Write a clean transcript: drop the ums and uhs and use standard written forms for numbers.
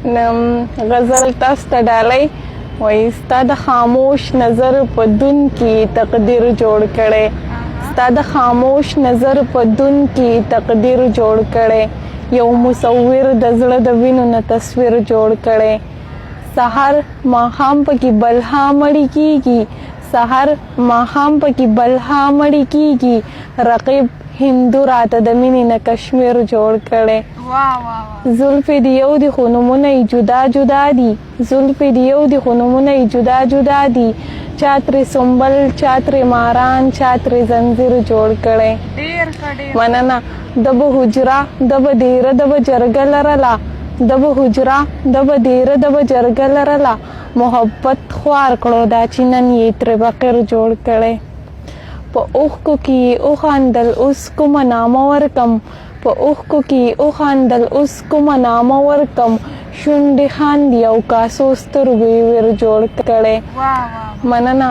غزل تاسو ته ډالۍ وایي ستا د خاموش نظر په دن کې تقدیر جوړ کړي ستا د خاموش نظر په دن کې تقدیر جوړ کړي یو مصور د زړه د وینو نه تصویر جوړ کړي سحر ماښام پکې بلها مړی کیږي سحر ماښام پکې بلها مړی کیږي رقیب هندو راته د مینې نه کشمیر جوړ کړي زلفې د یو د خو نومونه یې جدا جدا دي زلفې د یو د خو نومونه یې جدا جدا دي چا ترې سنبل چا ترې ماران چا ترې زنځیر جوړ کړی مننه د به حجره د به دیره د به جرګه لرله د به حجره د به دیره د به جرګه لرله محبت خوار کړو دا چې نن یې ترې بقیر جوړ کړی په اوښکو کې وخندل اوس کومه نامه ورکم په اوښکو کې وخندل اوس کومه نامه ورکم شونډې خاندي او کاسو سترګو یې ویر جوړ کړی مننه